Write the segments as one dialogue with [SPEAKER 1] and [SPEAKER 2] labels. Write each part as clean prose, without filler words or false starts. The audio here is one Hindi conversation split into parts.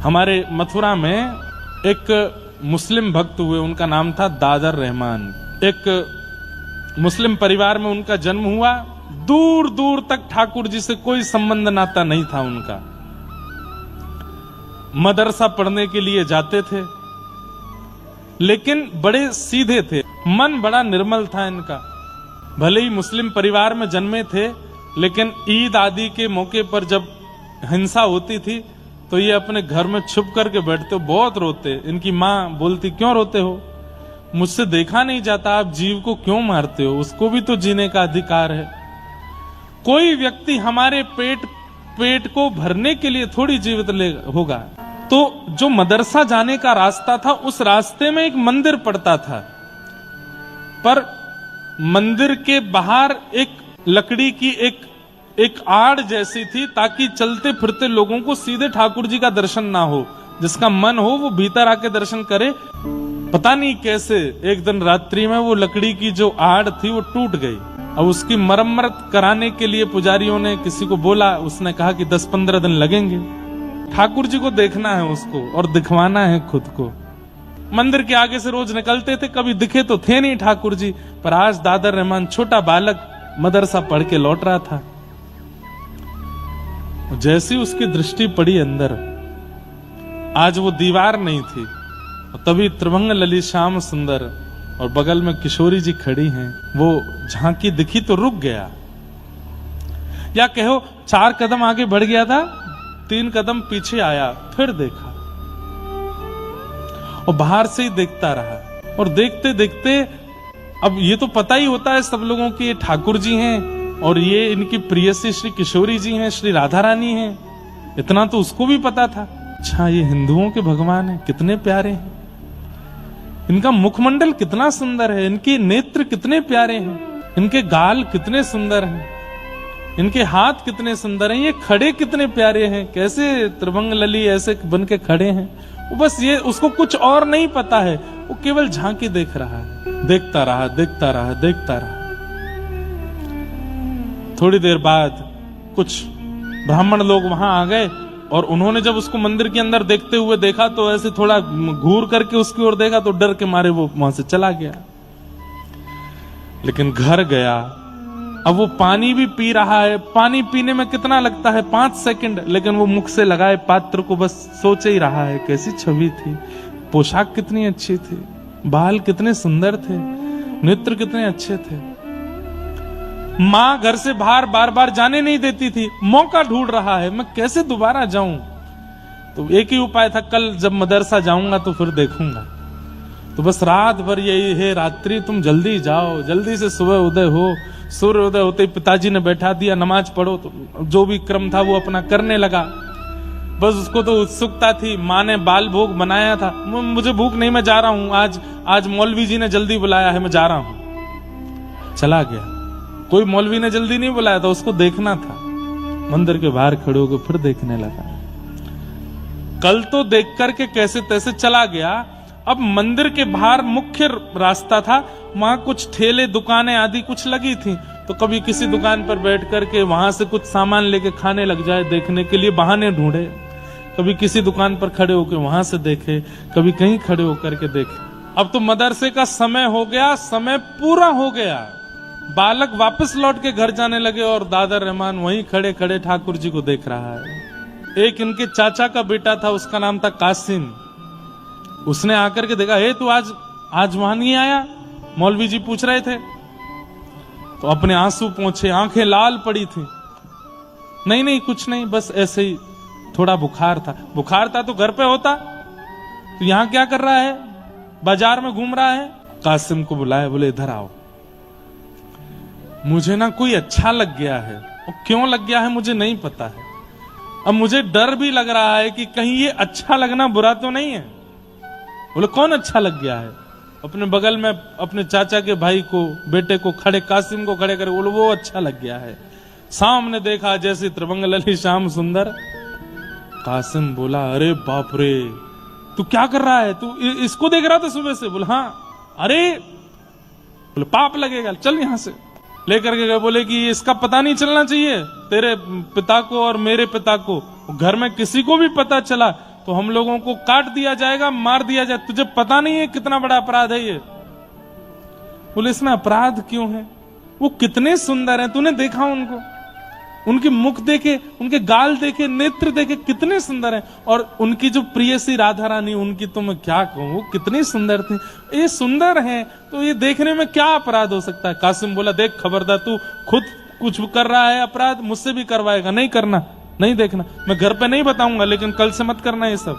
[SPEAKER 1] हमारे मथुरा में एक मुस्लिम भक्त हुए, उनका नाम था दादर रहमान। एक मुस्लिम परिवार में उनका जन्म हुआ। दूर दूर तक ठाकुर जी से कोई संबंध नाता नहीं था उनका। मदरसा पढ़ने के लिए जाते थे, लेकिन बड़े सीधे थे, मन बड़ा निर्मल था इनका। भले ही मुस्लिम परिवार में जन्मे थे, लेकिन ईद आदि के मौके पर जब हिंसा होती थी तो ये अपने घर में छुप करके बैठते, बहुत रोते। इनकी माँ बोलती, क्यों रोते हो? मुझसे देखा नहीं जाता, आप जीव को क्यों मारते हो? उसको भी तो जीने का अधिकार है। कोई व्यक्ति हमारे पेट को भरने के लिए थोड़ी जीवित होगा। तो जो मदरसा जाने का रास्ता था, उस रास्ते में एक मंदिर पड़ता था, पर मंदिर के बाहर एक लकड़ी की एक आड़ जैसी थी, ताकि चलते फिरते लोगों को सीधे ठाकुर जी का दर्शन ना हो। जिसका मन हो वो भीतर आके दर्शन करे। पता नहीं कैसे एक दिन रात्रि में वो लकड़ी की जो आड़ थी वो टूट गई। अब उसकी मरम्मत कराने के लिए पुजारियों ने किसी को बोला, उसने कहा कि 10-15 दिन लगेंगे। ठाकुर जी को देखना है उसको और दिखवाना है खुद को। मंदिर के आगे से रोज निकलते थे, कभी दिखे तो थे नहीं ठाकुर जी। पर आज दादर रहमान छोटा बालक मदरसा पढ़ के लौट रहा था। जैसी उसकी दृष्टि पड़ी अंदर, आज वो दीवार नहीं थी, तभी त्रिभंग ललित श्याम सुंदर और बगल में किशोरी जी खड़ी हैं। वो झांकी दिखी तो रुक गया, या कहो 4 कदम आगे बढ़ गया था, 3 कदम पीछे आया, फिर देखा और बाहर से ही देखता रहा। और देखते देखते अब ये तो पता ही होता है सब लोगों की, ये ठाकुर जी हैं और ये इनकी प्रियसी श्री किशोरी जी हैं, श्री राधा रानी हैं। इतना तो उसको भी पता था। अच्छा, ये हिंदुओं के भगवान हैं, कितने प्यारे हैं। इनका मुखमंडल कितना सुंदर है, इनके नेत्र कितने प्यारे हैं, इनके गाल कितने सुंदर हैं, इनके हाथ कितने सुंदर हैं, ये खड़े कितने प्यारे हैं, कैसे त्रिभंग लली ऐसे बन के खड़े हैं। वो बस ये, उसको कुछ और नहीं पता है, वो केवल झांकी देख रहा है। देखता रहा, देखता रहा, देखता रहा। थोड़ी देर बाद कुछ ब्राह्मण लोग वहां आ गए और उन्होंने जब उसको मंदिर के अंदर देखते हुए देखा तो ऐसे थोड़ा घूर करके उसकी ओर देखा, तो डर के मारे वो वहां से चला गया। लेकिन घर गया, अब वो पानी भी पी रहा है। पानी पीने में कितना लगता है? 5 सेकंड, लेकिन वो मुख से लगाए पात्र को बस सोच ही रहा है। कैसी छवि थी, पोशाक कितनी अच्छी थी, बाल कितने सुंदर थे, नेत्र कितने अच्छे थे। माँ घर से बाहर बार बार जाने नहीं देती थी, मौका ढूंढ रहा है, मैं कैसे दोबारा जाऊं। तो एक ही उपाय था, कल जब मदरसा जाऊंगा तो फिर देखूंगा। तो बस रात भर यही है, रात्रि तुम जल्दी जाओ, जल्दी से सुबह उदय हो। सूर्य उदय होते ही पिताजी ने बैठा दिया, नमाज पढ़ो। तो जो भी क्रम था वो अपना करने लगा। बस उसको तो उत्सुकता थी। माँ ने बाल भोग बनाया था, मुझे भूख नहीं, मैं जा रहा हूँ, आज मौलवी जी ने जल्दी बुलाया है, मैं जा रहा हूँ। चला गया। कोई मौलवी ने जल्दी नहीं बुलाया था, उसको देखना था। मंदिर के बाहर खड़े होकर फिर देखने लगा। कल तो देख करके कैसे तैसे चला गया। अब मंदिर के बाहर मुख्य रास्ता था, वहां कुछ ठेले दुकानें आदि कुछ लगी थी। तो कभी किसी दुकान पर बैठ करके वहां से कुछ सामान लेके खाने लग जाए, देखने के लिए बहाने ढूंढे। कभी किसी दुकान पर खड़े होकर वहां से देखे, कभी कहीं खड़े होकर के देखे। अब तो मदरसे का समय हो गया, समय पूरा हो गया। बालक वापस लौट के घर जाने लगे और दादर रहमान वहीं खड़े खड़े ठाकुर जी को देख रहा है। एक इनके चाचा का बेटा था, उसका नाम था कासिम। उसने आकर के देखा, हे तू आज वहां नहीं आया? मौलवी जी पूछ रहे थे। तो अपने आंसू पोंछे, आंखें लाल पड़ी थी। नहीं कुछ नहीं, बस ऐसे ही थोड़ा बुखार था। बुखार था तो घर पे होता, तो यहां क्या कर रहा है? बाजार में घूम रहा है। कासिम को बुलाया, बोले इधर आओ, मुझे ना कोई अच्छा लग गया है। और क्यों लग गया है मुझे नहीं पता है। अब मुझे डर भी लग रहा है कि कहीं ये अच्छा लगना बुरा तो नहीं है। बोले कौन अच्छा लग गया है? अपने बगल में अपने चाचा के भाई को, बेटे को खड़े, कासिम को खड़े करे, बोले वो अच्छा लग गया है। सामने देखा जैसे त्रिभंग ललित श्याम सुंदर। कासिम बोला, अरे बाप रे, तू क्या कर रहा है? तू इसको देख रहा था सुबह से? बोले हाँ। अरे, बोले पाप लगेगा, चल यहां से। लेकर के गए, बोले कि इसका पता नहीं चलना चाहिए तेरे पिता को और मेरे पिता को। घर में किसी को भी पता चला तो हम लोगों को काट दिया जाएगा, मार दिया जाए, तुझे पता नहीं है कितना बड़ा अपराध है ये। बोले इसमें अपराध क्यों है? वो कितने सुंदर हैं, तूने देखा उनको? उनके मुख देखे, उनके गाल देखे, नेत्र देखे, कितने सुंदर हैं। और उनकी जो प्रियसी राधा रानी, उनकी तो मैं क्या कहूं, वो कितनी सुंदर थी। ये सुंदर हैं तो ये देखने में क्या अपराध हो सकता है? कासिम बोला देख खबरदार, तू खुद कुछ कर रहा है अपराध, मुझसे भी करवाएगा, नहीं करना, नहीं देखना। मैं घर पे नहीं बताऊंगा, लेकिन कल से मत करना ये सब।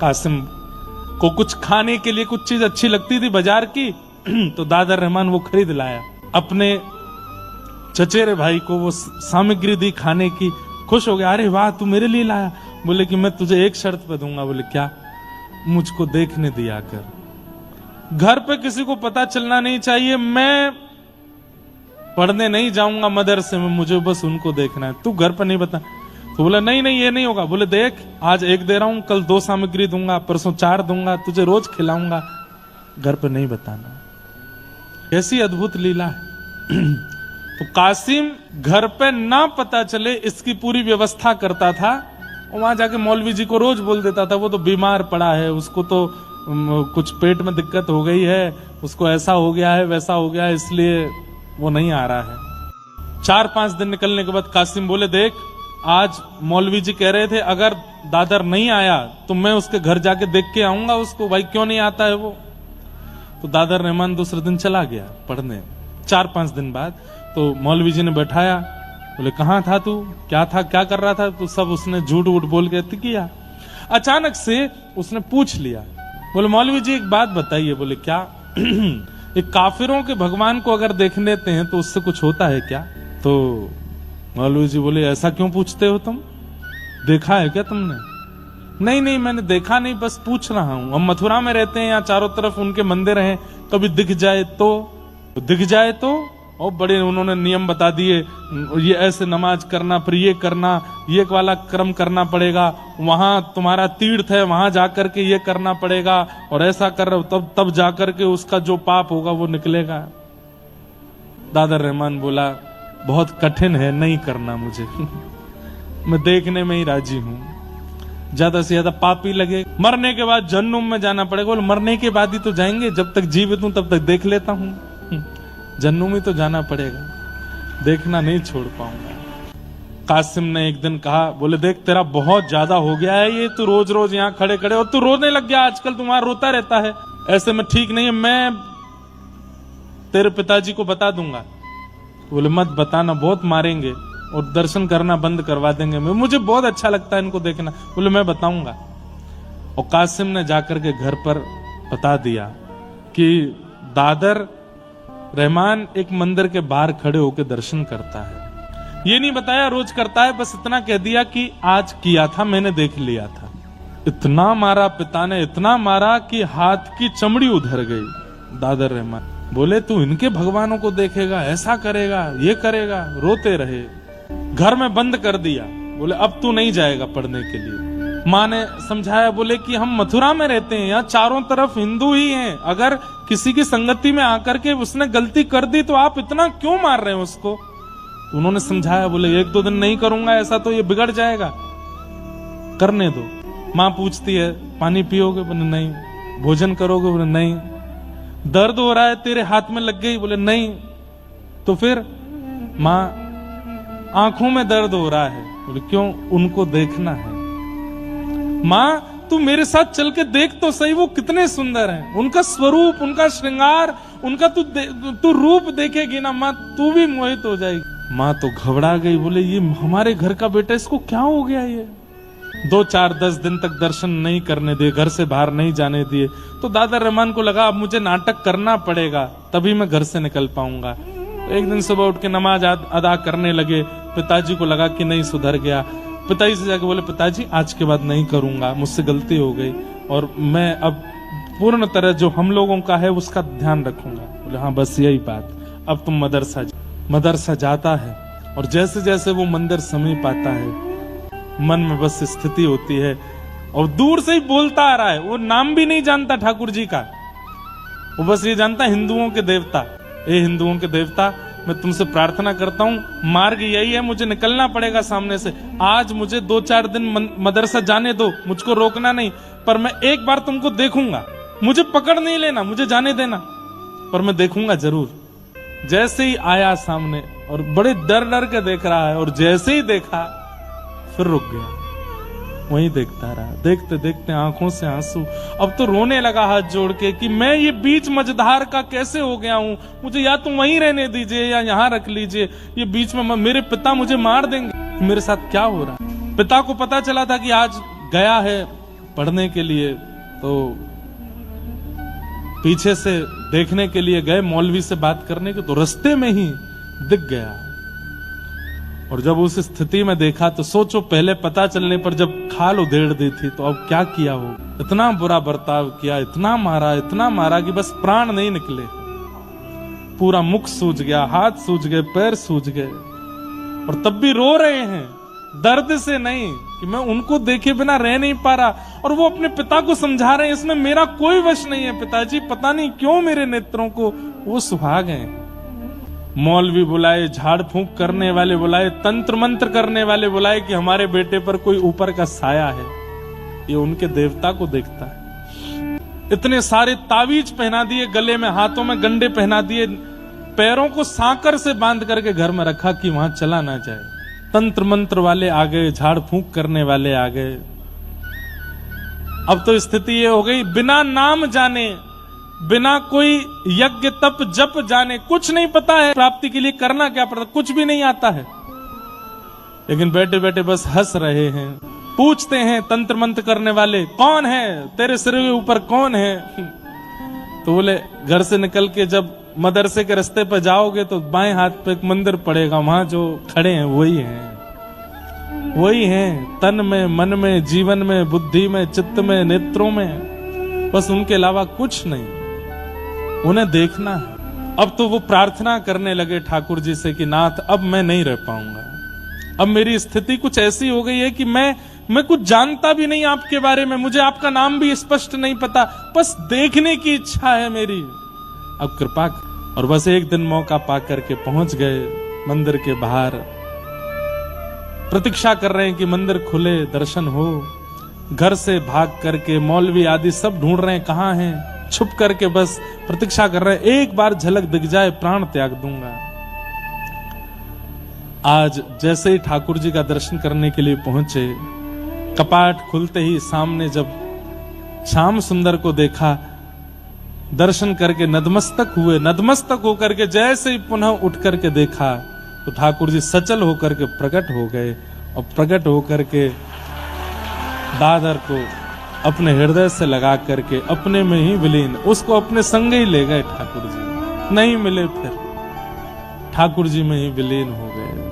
[SPEAKER 1] कासिम को कुछ खाने के लिए कुछ चीज अच्छी लगती थी बाजार की, तो दादर रहमान वो खरीद लाया। अपने चचेरे भाई को वो सामग्री दी खाने की, खुश हो गया, अरे वाह तू मेरे लिए लाया। बोले कि मैं तुझे एक शर्त पे दूंगा। बोले क्या? मुझको देखने दिया कर, घर पे किसी को पता चलना नहीं चाहिए, मैं पढ़ने नहीं जाऊंगा मदरसे में, मुझे बस उनको देखना है, तू घर पर नहीं बता। तो बोला नहीं नहीं ये नहीं होगा। बोले देख आज एक दे रहा हूं, कल 2 सामग्री दूंगा, परसों 4 दूंगा, तुझे रोज खिलाऊंगा, घर पे नहीं बताना। कैसी अद्भुत लीला है। तो कासिम घर पे ना पता चले इसकी पूरी व्यवस्था करता था। वहां जाके मौलवी जी को रोज बोल देता था वो तो बीमार पड़ा है, उसको तो कुछ पेट में दिक्कत हो गई है, उसको ऐसा हो गया है वैसा हो गया है, इसलिए वो नहीं आ रहा है। 4-5 दिन निकलने के बाद कासिम बोले देख आज मौलवी जी कह रहे थे अगर दादर नहीं आया तो मैं उसके घर जाके देख के आऊंगा उसको, भाई क्यों नहीं आता है वो। तो दादर रहमान दूसरे दिन चला गया पढ़ने। 4-5 दिन बाद तो मौलवी जी ने बैठाया, बोले कहाँ था तू, क्या था, क्या कर रहा था? तो सब उसने झूठ वूठ बोल के किया। अचानक से उसने पूछ लिया, बोले मौलवी जी एक बात बताइए। बोले क्या? एक काफिरों के भगवान को अगर देख लेते हैं तो उससे कुछ होता है क्या? तो मौलवी जी बोले ऐसा क्यों पूछते हो तुम, देखा है क्या तुमने? नहीं नहीं मैंने देखा नहीं, बस पूछ रहा हूं। हम मथुरा में रहते हैं, यहाँ चारों तरफ उनके मंदिर हैं, कभी दिख जाए तो, दिख जाए तो। और बड़े उन्होंने नियम बता दिए, ये ऐसे नमाज करना, फिर ये करना, ये वाला क्रम करना पड़ेगा, वहां तुम्हारा तीर्थ है वहां जाकर के ये करना पड़ेगा, और ऐसा कर रहे हो तब जाकर के उसका जो पाप होगा वो निकलेगा। दादर रहमान बोला बहुत कठिन है, नहीं करना मुझे। मैं देखने में ही राजी हूं, ज्यादा से ज्यादा पापी लगे, मरने के बाद जहन्नुम में जाना पड़ेगा। बोले मरने के बाद ही तो जाएंगे, जब तक जीवित हूं तब तक देख लेता हूं, जहन्नुम ही तो जाना पड़ेगा, देखना नहीं छोड़ पाऊंगा। कासिम ने एक दिन कहा, बोले देख तेरा बहुत ज्यादा हो गया है ये, तू रोज रोज यहाँ खड़े खड़े, और तू रोने लग गया आजकल, तुम्हारा रोता रहता है, ऐसे में ठीक नहीं है, मैं तेरे पिताजी को बता दूंगा। बोले मत बताना, बहुत मारेंगे और दर्शन करना बंद करवा देंगे, मुझे बहुत अच्छा लगता है इनको देखना। बोले मैं बताऊंगा। और कासिम ने जाकर के घर पर बता दिया कि दादर रहमान एक मंदिर के बाहर खड़े होकर दर्शन करता है। ये नहीं बताया रोज करता है, बस इतना कह दिया कि आज किया था, मैंने देख लिया था। इतना मारा पिता ने, इतना मारा कि हाथ की चमड़ी उधर गई। दादर रहमान बोले तू इनके भगवानों को देखेगा, ऐसा करेगा, ये करेगा, रोते रहे। घर में बंद कर दिया। बोले अब तू नहीं जाएगा पढ़ने के लिए। माँ ने समझाया, बोले कि हम मथुरा में रहते हैं, यहाँ चारों तरफ हिंदू ही हैं, अगर किसी की संगति में आकर के उसने गलती कर दी तो आप इतना क्यों मार रहे हैं उसको? तो उन्होंने समझाया, बोले 1-2 दिन नहीं करूंगा ऐसा तो ये बिगड़ जाएगा, करने दो। माँ पूछती है पानी पियोगे? बोले नहीं। भोजन करोगे? बोले नहीं। दर्द हो रहा है तेरे हाथ में लग गई? बोले नहीं। तो फिर? माँ आंखों में दर्द हो रहा है। बोले क्यों? उनको देखना है। माँ तू मेरे साथ चल के देख तो सही, वो कितने सुंदर हैं, उनका स्वरूप, उनका श्रृंगार, उनका तू रूप देखेगी ना माँ, तू भी मोहित हो जाएगी। माँ तो घबरा गई, बोले ये हमारे घर का बेटा, इसको क्या हो गया? ये 2-4-10 दिन तक दर्शन नहीं करने दिए, घर से बाहर नहीं जाने दिए। तो दादर रहमान को लगा अब मुझे नाटक करना पड़ेगा, तभी मैं घर से निकल पाऊंगा। एक दिन सुबह उठ के नमाज अदा करने लगे। पिताजी को लगा कि नहीं सुधर गया। पिताजी से जाके बोले पिताजी आज के बाद नहीं करूंगा, मुझसे गलती हो गई, और मैं अब पूर्ण तरह जो हम लोगों का है उसका ध्यान रखूंगा। बोले हाँ बस यही बात, अब तुम मदरसा जाता है। और जैसे जैसे वो मंदिर समीप आता है, मन में बस स्थिति होती है, और दूर से ही बोलता आ रहा है, वो नाम भी नहीं जानता ठाकुर जी का, वो बस ये जानता हिंदुओं के देवता, ए हिंदुओं के देवता मैं तुमसे प्रार्थना करता हूं, मार्ग यही है, मुझे निकलना पड़ेगा सामने से। आज मुझे 2-4 दिन मदरसा जाने दो, मुझको रोकना नहीं, पर मैं एक बार तुमको देखूंगा। मुझे पकड़ नहीं लेना, मुझे जाने देना, पर मैं देखूंगा जरूर। जैसे ही आया सामने और बड़े डर डर के देख रहा है, और जैसे ही देखा फिर रुक गया, वहीं देखता रहा। देखते देखते आंखों से आंसू, अब तो रोने लगा हाथ जोड़ के कि मैं ये बीच मझधार का कैसे हो गया हूं, मुझे या तो वहीं रहने दीजिए या यहां रख लीजिए, ये बीच में मेरे पिता मुझे मार देंगे, मेरे साथ क्या हो रहा है। पिता को पता चला था कि आज गया है पढ़ने के लिए, तो पीछे से देखने के लिए गए मौलवी से बात करने के, तो रास्ते में ही दिख गया। और जब उस स्थिति में देखा तो सोचो, पहले पता चलने पर जब खाल उधेड़ दी थी तो अब क्या किया हो। इतना बुरा बर्ताव किया, इतना मारा कि बस प्राण नहीं निकले। पूरा मुख सूज गया, हाथ सूज गए, पैर सूज गए, और तब भी रो रहे हैं दर्द से नहीं कि मैं उनको देखे बिना रह नहीं पा रहा। और वो अपने पिता को समझा रहे हैं, इसमें मेरा कोई वश नहीं है पिताजी, पता नहीं क्यों मेरे नेत्रों को वो सुहा गए। मौलवी बुलाए, झाड़ फूंक करने वाले बुलाए, तंत्र मंत्र करने वाले बुलाए कि हमारे बेटे पर कोई ऊपर का साया है, ये उनके देवता को देखता है। इतने सारे तावीज पहना दिए, गले में हाथों में गंडे पहना दिए, पैरों को सांकर से बांध करके घर में रखा कि वहां चला ना जाए। तंत्र मंत्र वाले आ गए, झाड़ फूंक करने वाले आ गए। अब तो स्थिति ये हो गई, बिना नाम जाने, बिना कोई यज्ञ तप जप जाने, कुछ नहीं पता है प्राप्ति के लिए करना क्या पड़ता, कुछ भी नहीं आता है, लेकिन बैठे बैठे बस हंस रहे हैं। पूछते हैं तंत्र मंत्र करने वाले, कौन है तेरे सिर के ऊपर, कौन है? तो बोले, घर से निकल के जब मदरसे के रास्ते पर जाओगे तो बाएं हाथ पे एक मंदिर पड़ेगा, वहां जो खड़े हैं वही हैं, वही हैं, तन में, मन में, जीवन में, बुद्धि में, चित्त में, नेत्रों में, बस उनके अलावा कुछ नहीं, उन्हें देखना है। अब तो वो प्रार्थना करने लगे ठाकुर जी से कि नाथ अब मैं नहीं रह पाऊंगा, अब मेरी स्थिति कुछ ऐसी हो गई है कि मैं कुछ जानता भी नहीं आपके बारे में, मुझे आपका नाम भी स्पष्ट नहीं पता, बस देखने की इच्छा है मेरी, अब कृपा। और बस एक दिन मौका पा करके पहुंच गए मंदिर के बाहर, प्रतीक्षा कर रहे हैं कि मंदिर खुले, दर्शन हो। घर से भाग करके मौलवी आदि सब ढूंढ रहे हैं कहां हैं, छुप करके बस प्रतीक्षा कर रहे हैं, एक बार झलक दिख जाए प्राण त्याग दूंगा। आज जैसे ही ठाकुर जी का दर्शन करने के लिए पहुंचे, कपाट खुलते ही सामने जब श्याम सुंदर को देखा, दर्शन करके नतमस्तक हुए, नतमस्तक होकर के जैसे ही पुनः उठ करके देखा तो ठाकुर जी सचल होकर के प्रकट हो गए, और प्रकट होकर के दादर को अपने हृदय से लगा करके अपने में ही विलीन, उसको अपने संग ही ले गए ठाकुर जी। नहीं मिले, फिर ठाकुर जी में ही विलीन हो गए।